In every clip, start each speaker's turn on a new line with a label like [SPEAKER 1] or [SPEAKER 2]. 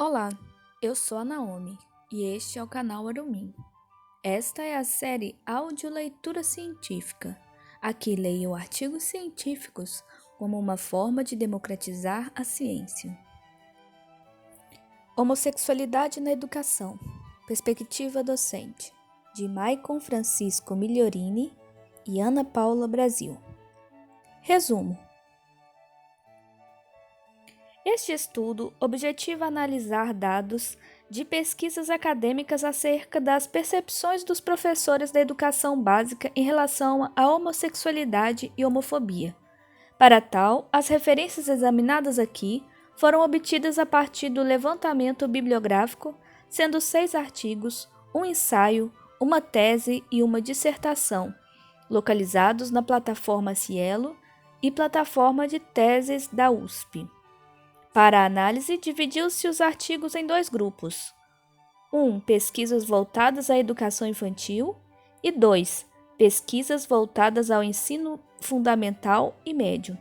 [SPEAKER 1] Olá, eu sou a Naomi e este é o canal Arumim. Esta é a série Audioleitura Científica. Aqui leio artigos científicos como uma forma de democratizar a ciência. Homossexualidade na educação. Perspectiva docente. De Maicon Francisco Migliorini e Ana Paula Brasil. Resumo. Este estudo objetiva analisar dados de pesquisas acadêmicas acerca das percepções dos professores da educação básica em relação à homossexualidade e homofobia. Para tal, as referências examinadas aqui foram obtidas a partir do levantamento bibliográfico, sendo 6 artigos, um ensaio, uma tese e uma dissertação, localizados na plataforma Cielo e plataforma de teses da USP. Para a análise, dividiu-se os artigos em 2 grupos. 1. Pesquisas voltadas à educação infantil e 2. Pesquisas voltadas ao ensino fundamental e médio.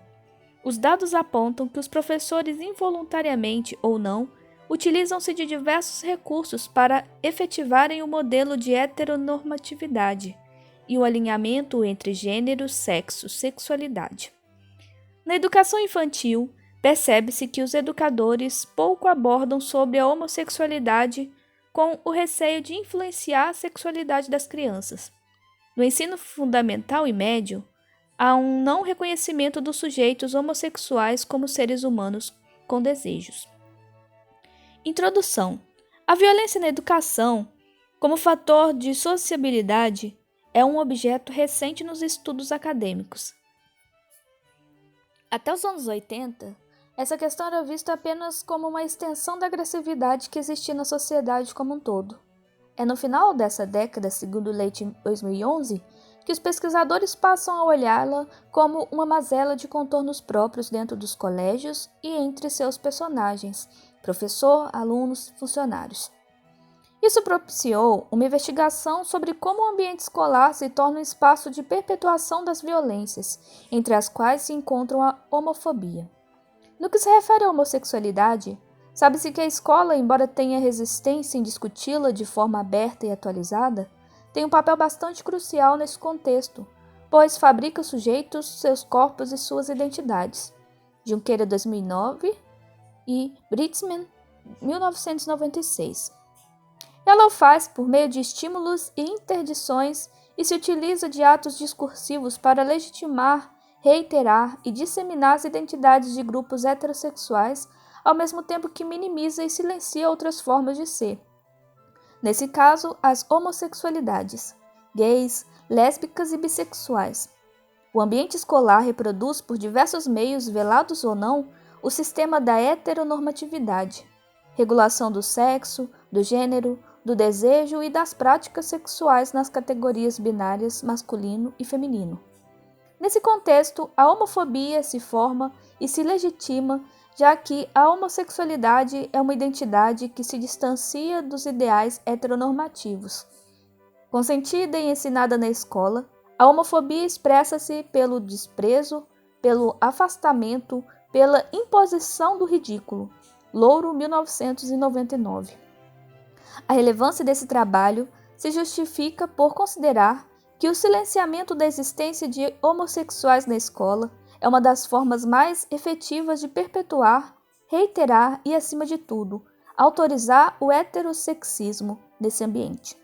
[SPEAKER 1] Os dados apontam que os professores, involuntariamente ou não, utilizam-se de diversos recursos para efetivarem o modelo de heteronormatividade e o alinhamento entre gênero, sexo, sexualidade. Na educação infantil, percebe-se que os educadores pouco abordam sobre a homossexualidade com o receio de influenciar a sexualidade das crianças. No ensino fundamental e médio, há um não reconhecimento dos sujeitos homossexuais como seres humanos com desejos. Introdução. A violência na educação, como fator de sociabilidade, é um objeto recente nos estudos acadêmicos. Até os anos 80, essa questão era vista apenas como uma extensão da agressividade que existia na sociedade como um todo. É no final dessa década, segundo Leite 2011, que os pesquisadores passam a olhá-la como uma mazela de contornos próprios dentro dos colégios e entre seus personagens, professor, alunos e funcionários. Isso propiciou uma investigação sobre como o ambiente escolar se torna um espaço de perpetuação das violências, entre as quais se encontra a homofobia. No que se refere à homossexualidade, sabe-se que a escola, embora tenha resistência em discuti-la de forma aberta e atualizada, tem um papel bastante crucial nesse contexto, pois fabrica sujeitos, seus corpos e suas identidades. Junqueira 2009 e Britzman 1996. Ela o faz por meio de estímulos e interdições e se utiliza de atos discursivos para legitimar, reiterar e disseminar as identidades de grupos heterossexuais, ao mesmo tempo que minimiza e silencia outras formas de ser. Nesse caso, as homossexualidades, gays, lésbicas e bissexuais. O ambiente escolar reproduz por diversos meios, velados ou não, o sistema da heteronormatividade, regulação do sexo, do gênero, do desejo e das práticas sexuais nas categorias binárias masculino e feminino. Nesse contexto, a homofobia se forma e se legitima, já que a homossexualidade é uma identidade que se distancia dos ideais heteronormativos. Consentida e ensinada na escola, a homofobia expressa-se pelo desprezo, pelo afastamento, pela imposição do ridículo. Louro, 1999. A relevância desse trabalho se justifica por considerar que o silenciamento da existência de homossexuais na escola é uma das formas mais efetivas de perpetuar, reiterar e, acima de tudo, autorizar o heterossexismo nesse ambiente.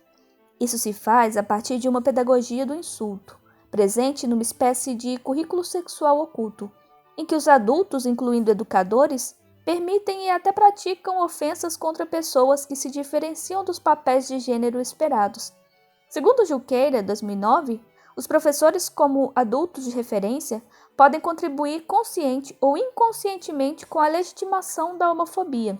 [SPEAKER 1] Isso se faz a partir de uma pedagogia do insulto, presente numa espécie de currículo sexual oculto, em que os adultos, incluindo educadores, permitem e até praticam ofensas contra pessoas que se diferenciam dos papéis de gênero esperados. Segundo Junqueira, 2009, os professores, como adultos de referência, podem contribuir consciente ou inconscientemente com a legitimação da homofobia.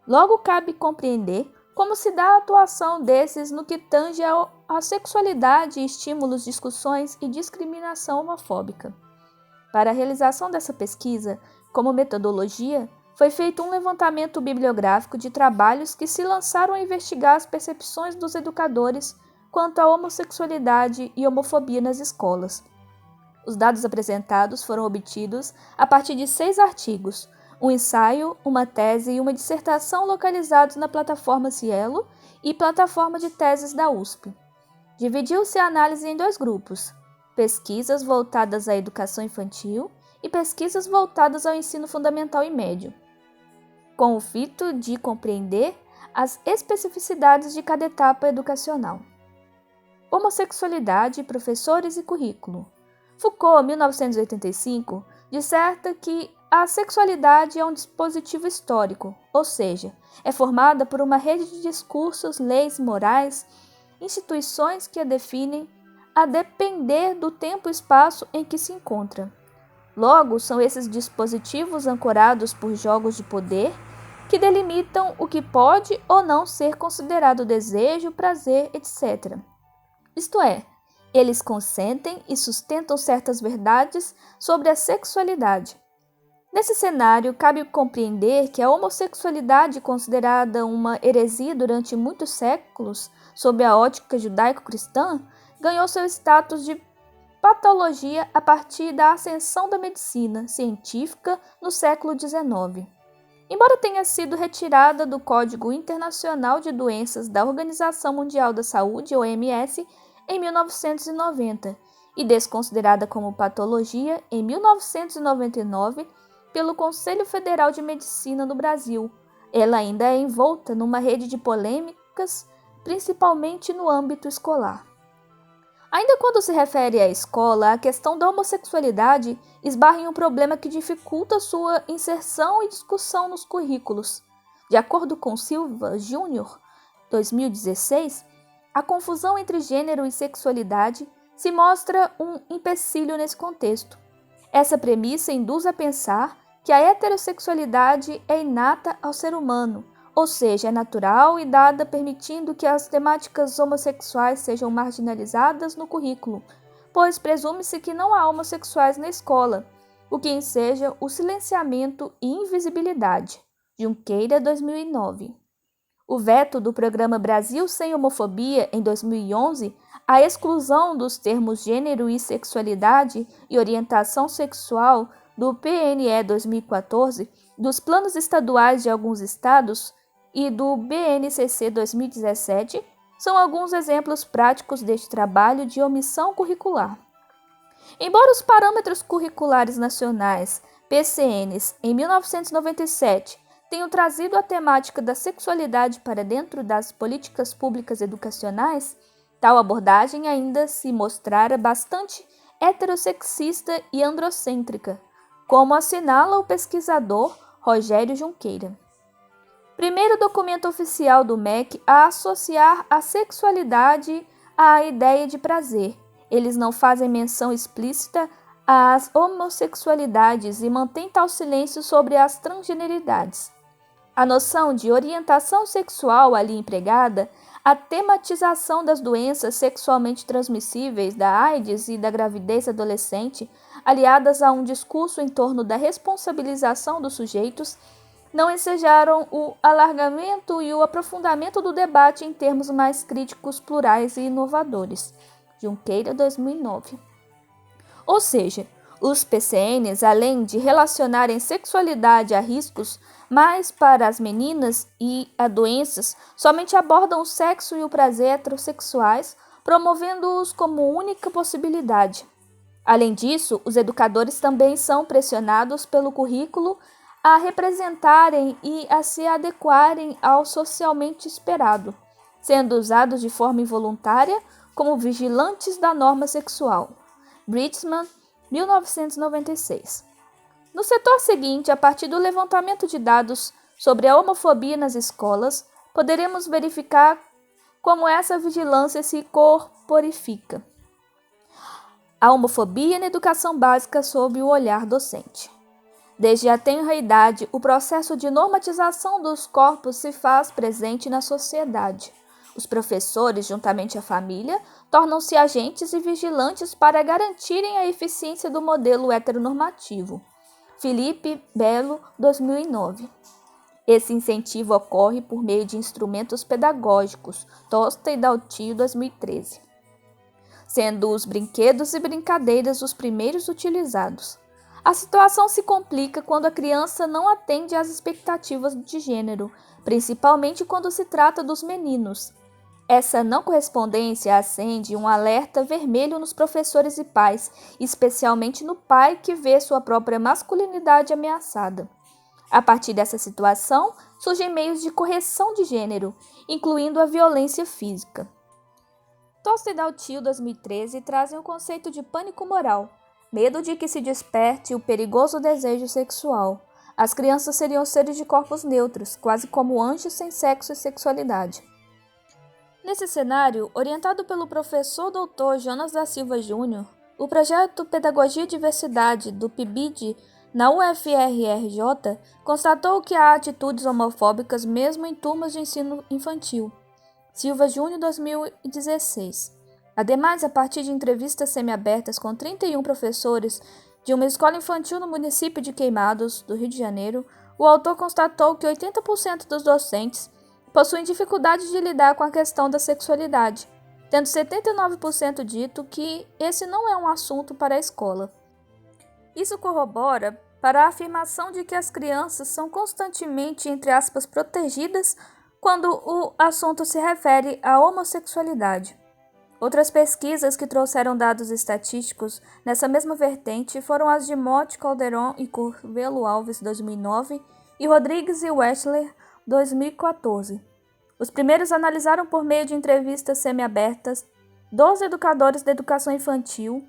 [SPEAKER 1] Logo, cabe compreender como se dá a atuação desses no que tange à sexualidade, estímulos, discussões e discriminação homofóbica. Para a realização dessa pesquisa, como metodologia, foi feito um levantamento bibliográfico de trabalhos que se lançaram a investigar as percepções dos educadores quanto à homossexualidade e homofobia nas escolas. Os dados apresentados foram obtidos a partir de 6 artigos, um ensaio, uma tese e uma dissertação localizados na plataforma Cielo e plataforma de teses da USP. Dividiu-se a análise em 2 grupos: pesquisas voltadas à educação infantil e pesquisas voltadas ao ensino fundamental e médio, com o fito de compreender as especificidades de cada etapa educacional. Homossexualidade, professores e currículo. Foucault, 1985, disserta que a sexualidade é um dispositivo histórico, ou seja, é formada por uma rede de discursos, leis, morais, instituições que a definem a depender do tempo e espaço em que se encontra. Logo, são esses dispositivos ancorados por jogos de poder que delimitam o que pode ou não ser considerado desejo, prazer, etc. Isto é, eles consentem e sustentam certas verdades sobre a sexualidade. Nesse cenário, cabe compreender que a homossexualidade, considerada uma heresia durante muitos séculos, sob a ótica judaico-cristã, ganhou seu status de patologia a partir da ascensão da medicina científica no século XIX. Embora tenha sido retirada do Código Internacional de Doenças da Organização Mundial da Saúde, OMS, em 1990 e desconsiderada como patologia em 1999 pelo Conselho Federal de Medicina no Brasil, ela ainda é envolta numa rede de polêmicas, principalmente no âmbito escolar. Ainda quando se refere à escola, a questão da homossexualidade esbarra em um problema que dificulta sua inserção e discussão nos currículos. De acordo com Silva Júnior, 2016, a confusão entre gênero e sexualidade se mostra um empecilho nesse contexto. Essa premissa induz a pensar que a heterossexualidade é inata ao ser humano, ou seja, é natural e dada, permitindo que as temáticas homossexuais sejam marginalizadas no currículo, pois presume-se que não há homossexuais na escola, o que enseja o silenciamento e invisibilidade. Junqueira, 2009. O veto do Programa Brasil Sem Homofobia, em 2011, a exclusão dos termos gênero e sexualidade e orientação sexual do PNE 2014, dos planos estaduais de alguns estados e do BNCC 2017, são alguns exemplos práticos deste trabalho de omissão curricular. Embora os parâmetros curriculares nacionais, PCNs, em 1997, tenham trazido a temática da sexualidade para dentro das políticas públicas educacionais, tal abordagem ainda se mostrara bastante heterossexista e androcêntrica, como assinala o pesquisador Rogério Junqueira. Primeiro documento oficial do MEC a associar a sexualidade à ideia de prazer. Eles não fazem menção explícita às homossexualidades e mantêm tal silêncio sobre as transgeneridades. A noção de orientação sexual ali empregada, a tematização das doenças sexualmente transmissíveis, da AIDS e da gravidez adolescente, aliadas a um discurso em torno da responsabilização dos sujeitos, não ensejaram o alargamento e o aprofundamento do debate em termos mais críticos, plurais e inovadores. Junqueira, 2009. Ou seja, os PCNs, além de relacionarem sexualidade a riscos mais para as meninas e a doenças, somente abordam o sexo e o prazer heterossexuais, promovendo-os como única possibilidade. Além disso, os educadores também são pressionados pelo currículo a representarem e a se adequarem ao socialmente esperado, sendo usados de forma involuntária como vigilantes da norma sexual. Britzman, 1996. No setor seguinte, a partir do levantamento de dados sobre a homofobia nas escolas, poderemos verificar como essa vigilância se corporifica. A homofobia na educação básica sob o olhar docente. Desde a tenra idade, o processo de normatização dos corpos se faz presente na sociedade. Os professores, juntamente à família, tornam-se agentes e vigilantes para garantirem a eficiência do modelo heteronormativo. Felipe Belo, 2009. Esse incentivo ocorre por meio de instrumentos pedagógicos, Tosta e Daltio, 2013, sendo os brinquedos e brincadeiras os primeiros utilizados. A situação se complica quando a criança não atende às expectativas de gênero, principalmente quando se trata dos meninos. Essa não correspondência acende um alerta vermelho nos professores e pais, especialmente no pai que vê sua própria masculinidade ameaçada. A partir dessa situação, surgem meios de correção de gênero, incluindo a violência física. Tosse e Daltil, 2013, trazem o conceito de pânico moral, medo de que se desperte o perigoso desejo sexual. As crianças seriam seres de corpos neutros, quase como anjos sem sexo e sexualidade. Nesse cenário, orientado pelo professor Dr. Jonas da Silva Júnior, o projeto Pedagogia e Diversidade do PIBID na UFRJ constatou que há atitudes homofóbicas mesmo em turmas de ensino infantil. Silva Júnior, 2016. Ademais, a partir de entrevistas semiabertas com 31 professores de uma escola infantil no município de Queimados, do Rio de Janeiro, o autor constatou que 80% dos docentes possuem dificuldade de lidar com a questão da sexualidade, tendo 79% dito que esse não é um assunto para a escola. Isso corrobora para a afirmação de que as crianças são constantemente, entre aspas, protegidas quando o assunto se refere à homossexualidade. Outras pesquisas que trouxeram dados estatísticos nessa mesma vertente foram as de Motti, Calderon e Curvelo Alves, 2009, e Rodrigues e Wechsler, 2014. Os primeiros analisaram por meio de entrevistas semiabertas 12 educadores da educação infantil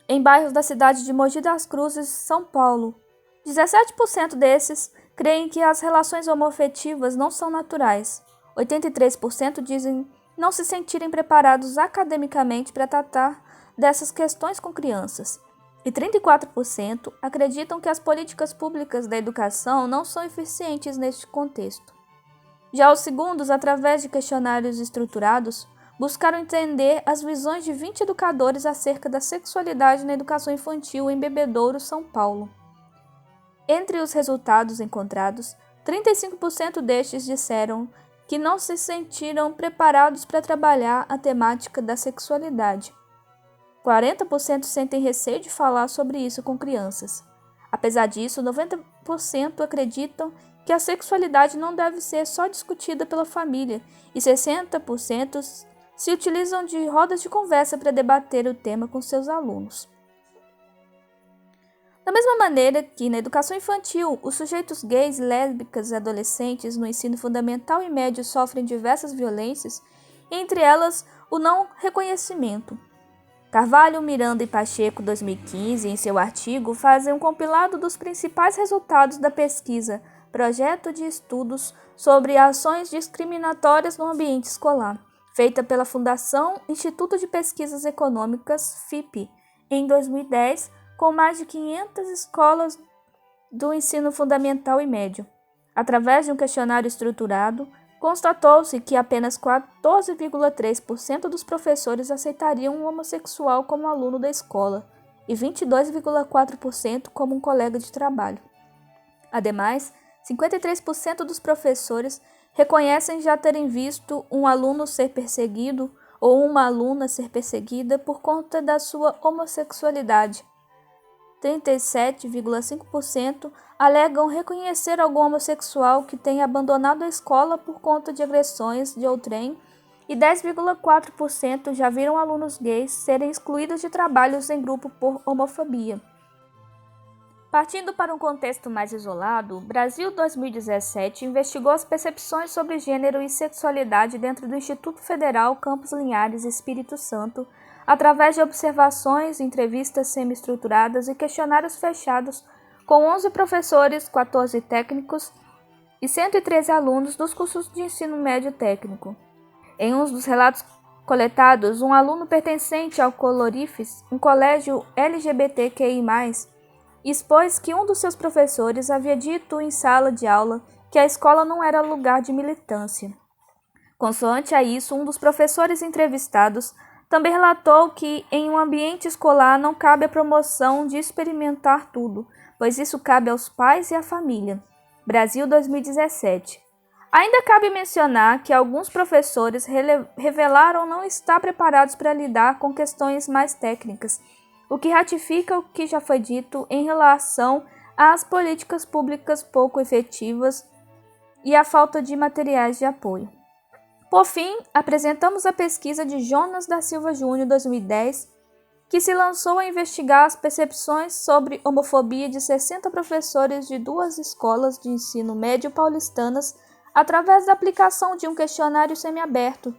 [SPEAKER 1] em bairros da cidade de Mogi das Cruzes, São Paulo. 17% desses creem que as relações homoafetivas não são naturais. 83% dizem não se sentirem preparados academicamente para tratar dessas questões com crianças. E 34% acreditam que as políticas públicas da educação não são eficientes neste contexto. Já os segundos, através de questionários estruturados, buscaram entender as visões de 20 educadores acerca da sexualidade na educação infantil em Bebedouro, São Paulo. Entre os resultados encontrados, 35% destes disseram que não se sentiram preparados para trabalhar a temática da sexualidade. 40% sentem receio de falar sobre isso com crianças. Apesar disso, 90% acreditam que a sexualidade não deve ser só discutida pela família e 60% se utilizam de rodas de conversa para debater o tema com seus alunos. Da mesma maneira que na educação infantil, os sujeitos gays, lésbicas e adolescentes no ensino fundamental e médio sofrem diversas violências, entre elas o não reconhecimento. Carvalho, Miranda e Pacheco, 2015, em seu artigo, fazem um compilado dos principais resultados da pesquisa Projeto de Estudos sobre Ações Discriminatórias no Ambiente Escolar, feita pela Fundação Instituto de Pesquisas Econômicas, FIPE, em 2010, com mais de 500 escolas do ensino fundamental e médio. Através de um questionário estruturado, constatou-se que apenas 14,3% dos professores aceitariam um homossexual como aluno da escola e 22,4% como um colega de trabalho. Ademais, 53% dos professores reconhecem já terem visto um aluno ser perseguido ou uma aluna ser perseguida por conta da sua homossexualidade. 37,5% alegam reconhecer algum homossexual que tenha abandonado a escola por conta de agressões de outrem e 10,4% já viram alunos gays serem excluídos de trabalhos em grupo por homofobia. Partindo para um contexto mais isolado, Brasil 2017 investigou as percepções sobre gênero e sexualidade dentro do Instituto Federal Campos Linhares, Espírito Santo, através de observações, entrevistas semi-estruturadas e questionários fechados com 11 professores, 14 técnicos e 113 alunos dos cursos de ensino médio técnico. Em um dos relatos coletados, um aluno pertencente ao Colorifes, um colégio LGBTQI+, expôs que um dos seus professores havia dito em sala de aula que a escola não era lugar de militância. Consoante a isso, um dos professores entrevistados também relatou que em um ambiente escolar não cabe a promoção de experimentar tudo, pois isso cabe aos pais e à família. Brasil 2017. Ainda cabe mencionar que alguns professores revelaram não estar preparados para lidar com questões mais técnicas, o que ratifica o que já foi dito em relação às políticas públicas pouco efetivas e a falta de materiais de apoio. Por fim, apresentamos a pesquisa de Jonas da Silva Júnior 2010, que se lançou a investigar as percepções sobre homofobia de 60 professores de 2 escolas de ensino médio paulistanas através da aplicação de um questionário semiaberto,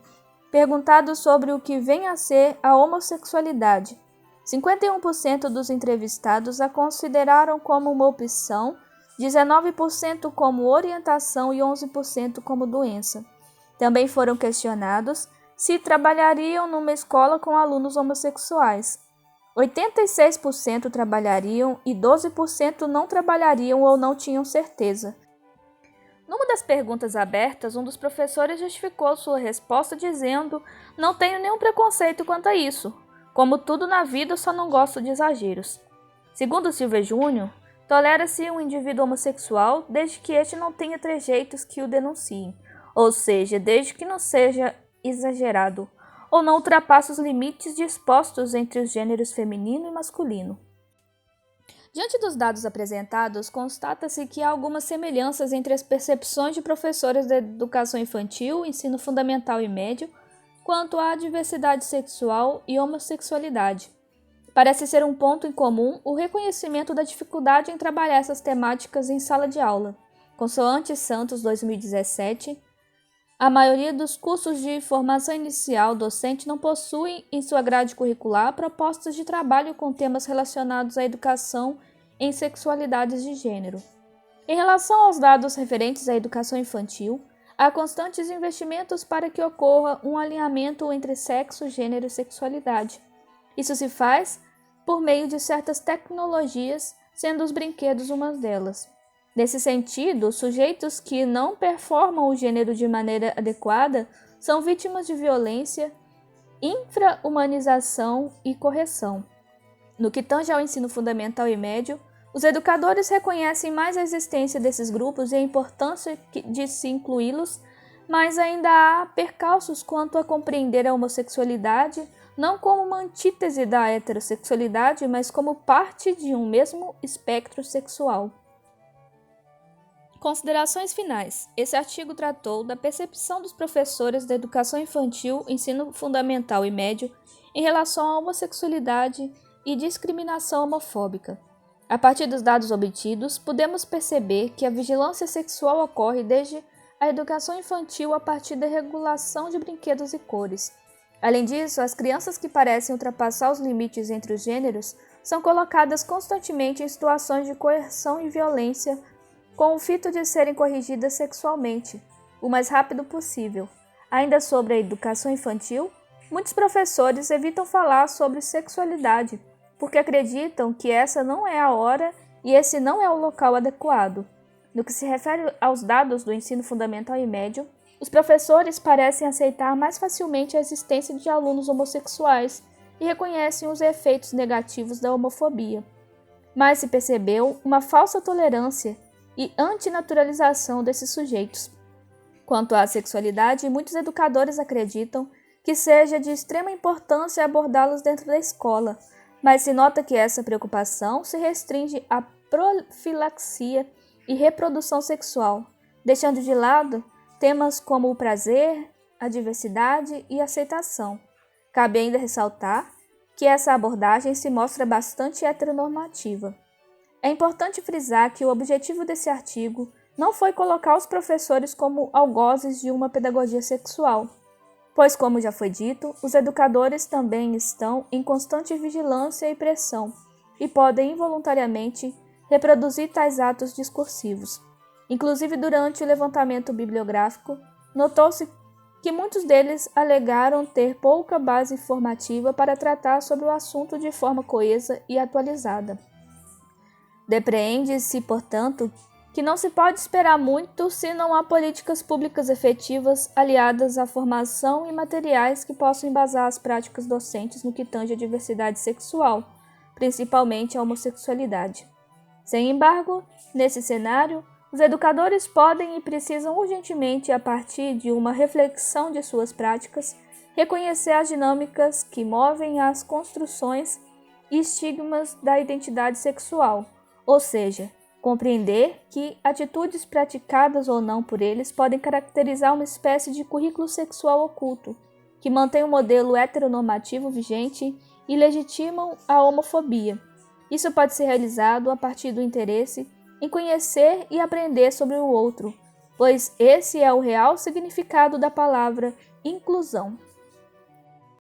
[SPEAKER 1] perguntado sobre o que vem a ser a homossexualidade. 51% dos entrevistados a consideraram como uma opção, 19% como orientação e 11% como doença. Também foram questionados se trabalhariam numa escola com alunos homossexuais. 86% trabalhariam e 12% não trabalhariam ou não tinham certeza. Numa das perguntas abertas, um dos professores justificou sua resposta dizendo: "Não tenho nenhum preconceito quanto a isso. Como tudo na vida, só não gosto de exageros." Segundo Silva Júnior, tolera-se um indivíduo homossexual desde que este não tenha trejeitos que o denunciem, ou seja, desde que não seja exagerado ou não ultrapasse os limites dispostos entre os gêneros feminino e masculino. Diante dos dados apresentados, constata-se que há algumas semelhanças entre as percepções de professores da educação infantil, ensino fundamental e médio, quanto à diversidade sexual e homossexualidade. Parece ser um ponto em comum o reconhecimento da dificuldade em trabalhar essas temáticas em sala de aula. Consoante Santos 2017, a maioria dos cursos de formação inicial docente não possuem em sua grade curricular propostas de trabalho com temas relacionados à educação em sexualidades de gênero. Em relação aos dados referentes à educação infantil, há constantes investimentos para que ocorra um alinhamento entre sexo, gênero e sexualidade. Isso se faz por meio de certas tecnologias, sendo os brinquedos uma delas. Nesse sentido, sujeitos que não performam o gênero de maneira adequada são vítimas de violência, infra-humanização e correção. No que tange ao ensino fundamental e médio, os educadores reconhecem mais a existência desses grupos e a importância de se incluí-los, mas ainda há percalços quanto a compreender a homossexualidade não como uma antítese da heterossexualidade, mas como parte de um mesmo espectro sexual. Considerações finais. Esse artigo tratou da percepção dos professores da educação infantil, ensino fundamental e médio em relação à homossexualidade e discriminação homofóbica. A partir dos dados obtidos, podemos perceber que a vigilância sexual ocorre desde a educação infantil a partir da regulação de brinquedos e cores. Além disso, as crianças que parecem ultrapassar os limites entre os gêneros são colocadas constantemente em situações de coerção e violência, com o fito de serem corrigidas sexualmente, o mais rápido possível. Ainda sobre a educação infantil, muitos professores evitam falar sobre sexualidade, porque acreditam que essa não é a hora e esse não é o local adequado. No que se refere aos dados do ensino fundamental e médio, os professores parecem aceitar mais facilmente a existência de alunos homossexuais e reconhecem os efeitos negativos da homofobia. Mas se percebeu uma falsa tolerância e antinaturalização desses sujeitos. Quanto à sexualidade, muitos educadores acreditam que seja de extrema importância abordá-los dentro da escola, mas se nota que essa preocupação se restringe à profilaxia e reprodução sexual, deixando de lado temas como o prazer, a diversidade e a aceitação. Cabe ainda ressaltar que essa abordagem se mostra bastante heteronormativa. É importante frisar que o objetivo desse artigo não foi colocar os professores como algozes de uma pedagogia sexual, pois, como já foi dito, os educadores também estão em constante vigilância e pressão e podem involuntariamente reproduzir tais atos discursivos. Inclusive, durante o levantamento bibliográfico, notou-se que muitos deles alegaram ter pouca base informativa para tratar sobre o assunto de forma coesa e atualizada. Depreende-se, portanto, que não se pode esperar muito se não há políticas públicas efetivas aliadas à formação e materiais que possam embasar as práticas docentes no que tange à diversidade sexual, principalmente a homossexualidade. Sem embargo, nesse cenário, os educadores podem e precisam urgentemente, a partir de uma reflexão de suas práticas, reconhecer as dinâmicas que movem as construções e estigmas da identidade sexual, ou seja, compreender que atitudes praticadas ou não por eles podem caracterizar uma espécie de currículo sexual oculto, que mantém o modelo heteronormativo vigente e legitimam a homofobia. Isso pode ser realizado a partir do interesse em conhecer e aprender sobre o outro, pois esse é o real significado da palavra inclusão.